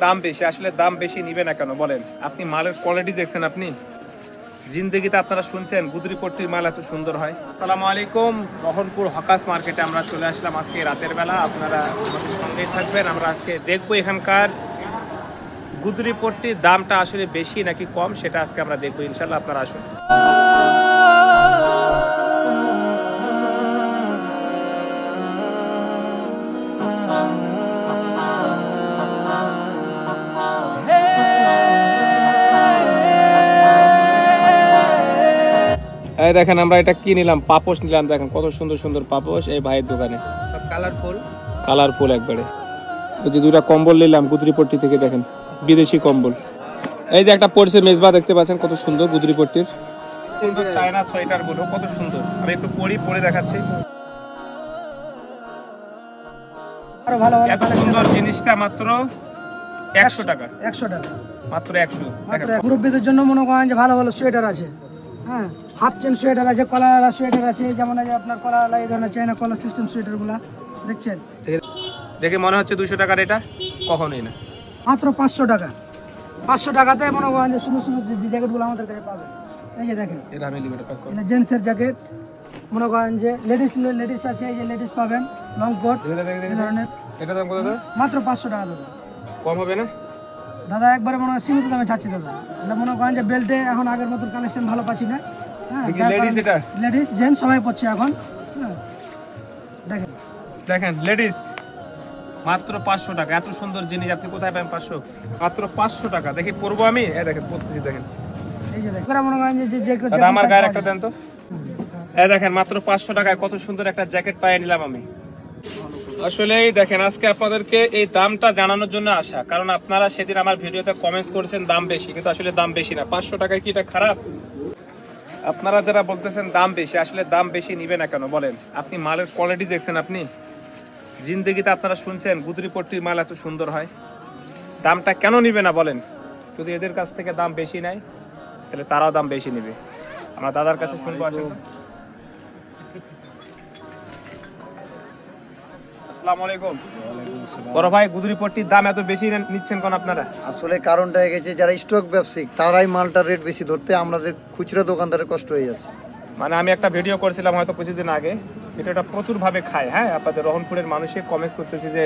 দাম বেশি, আসলে দাম বেশি নিবে না কেন বলেন? আপনি মালের কোয়ালিটি দেখছেন, আপনি জিন্দেগিতে আপনারা শুনছেন গুদরিপট্টির মাল এত সুন্দর হয়। আসসালামু আলাইকুম, রহনপুর হকাস মার্কেটে আমরা চলে আসলাম আজকে রাতের বেলা। আপনারা আমাদের সঙ্গেই থাকবেন। আমরা আজকে দেখবো এখানকার গুদরিপট্টির দামটা আসলে বেশি নাকি কম, সেটা আজকে আমরা দেখবো ইনশাল্লাহ। আপনারা আসুন। এই দেখেন আমরা এটা কি নিলাম, পাপোশ নিলাম। দেখেন কত সুন্দর সুন্দর পাপোশ এই ভাইয়ের দোকানে, সব কালারফুল একবারে। ওই যে দুইটা কম্বল নিলাম গুদরিপট্টি থেকে, দেখেন বিদেশি কম্বল। এই যে একটা পড়ছে মেজবা, দেখতে পাচ্ছেন কত সুন্দর গুদরিপট্টির সুন্দর চায়না সোয়েটার গুলো, কত সুন্দর। আমি একটু পরে দেখাচ্ছি। এত সুন্দর জিনিসটা মাত্র 100 টাকা। 100 টাকা মাত্র 100। মুরব্বীদের জন্য মনে করেন যে ভালো ভালো সোয়েটার আছে। হ্যাঁ, হাফ চেন সোয়েটার আছে, কলার সোয়েটার আছে, যেমন আপনার কলার এই ধরনের চায়না কলার সিস্টেম সোয়েটার গুলা দেখছেন। দেখে মনে হচ্ছে 200 টাকার, এটা কখনোই না। মাত্র 500 টাকা। 500 টাকাতে মনে করেন যে সুন্দর সুন্দর যে জ্যাকেটগুলো আমাদের কাছে পাবেন। এই যে দেখেন, এটা আমি লিমিটেড প্যাক করব। এটা জেন্টসের জ্যাকেট, মনে করেন যে লেডিস আছে, এই যে লেডিস পাবেন লং কোট এই ধরনের। এটা দাম কত দাদা? মাত্র 500 টাকা দাদা। কম হবে না দাদা? একবারে মনে হয় সীমিত দামে চাচ্ছি দাদা। এটা মনে করেন যে বেল্টে এখন আগের মতন কালেকশন ভালো পাচ্ছি না। হ্যাঁ, লেডিস জেন্টস সবাই পড়ছে এখন। হ্যাঁ, দেখেন লেডিস মাত্র 500 টাকা। এত সুন্দর জিনিস আপনি কোথায় পাবেন? 500 মাত্র 500 টাকা। দেখি পরবো আমি। এই দেখেন পরতেছি, দেখেন। এই যে দেখেন মনে করেন যে দাদা আমার গায়ের একটা দেন তো। এই দেখেন মাত্র 500 টাকায় কত সুন্দর একটা জ্যাকেট পায়ে নিলাম আমি। আসলেই দেখেন আজকে আপনাদেরকে এই দামটা জানানোর জন্য আসা, কারণ আপনারা সেদিন আমার ভিডিওতে কমেন্টস করেছেন দাম বেশি, কিন্তু আসলে দাম বেশি না। 500 টাকায় কি এটা খারাপ? আপনারা যারা বলতেছেন দাম বেশি, আসলে দাম বেশি নিবে না কেন বলেন? আপনি মালের কোয়ালিটি দেখছেন, আপনি জিন্দেগিতে আপনারা শুনছেন গুদরিপট্টির মাল এত সুন্দর হয়। দামটা কেন নিবে না বলেন? যদি এদের কাছ থেকে দাম বেশি নেয় তাহলে তারাও দাম বেশি নিবে। আমরা দাদার কাছে শুনবো। আসেন। আসসালামু আলাইকুম। বড় ভাই, গুদরিপট্টির দাম এত বেশি নিচ্ছেন কেন আপনারা? আসলে কারণটা গেছে যারা স্টক ব্যবসায়িক তারাই মালটার রেট বেশি ধরতে, আমাদের খুচরা দোকানদারের কষ্ট হয়ে যাচ্ছে। মানে আমি একটা ভিডিও করেছিলাম হয়তো কিছুদিন আগে, ভিডিওটা প্রচুর ভাবে খায়। হ্যাঁ, আপনাদের রহনপুরের মানুষে কমেন্টস করতেছে যে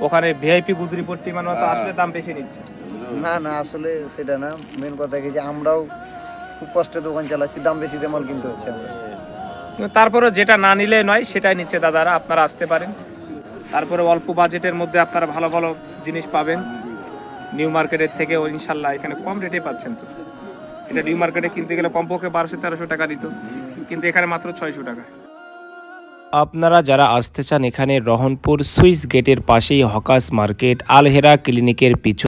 ওখানে ভিআইপি গুদরিপট্টি মানে হয়তো আসলে দাম বেশি নিচ্ছে। না আসলে সেটা না, মেন কথা গেছে আমরাও খুব কষ্টে দোকান চালাচ্ছি, দাম বেশি দিয়ে মাল কিনতে হচ্ছে আমরা। কিন্তু তারপরেও যেটা না নিলে নয় সেটাই নিচ্ছে দাদারা। আপনারা আসতে পারেন, তারপরে অল্প বাজেটের মধ্যে আপনারা ভালো ভালো জিনিস পাবেন। নিউ মার্কেটের থেকে ইনশাল্লাহ এখানে কম রেটে পাচ্ছেন। তো এটা নিউ মার্কেটে কিনতে গেলে কমপক্ষে 1200-1300 টাকা দিত, কিন্তু এখানে মাত্র 600 টাকা। আপনারা যারা আসতে চান, এখানে রহনপুর সুইস গেটের পাশেই হকাস মার্কেট, আল হেরা ক্লিনিকের পিছনে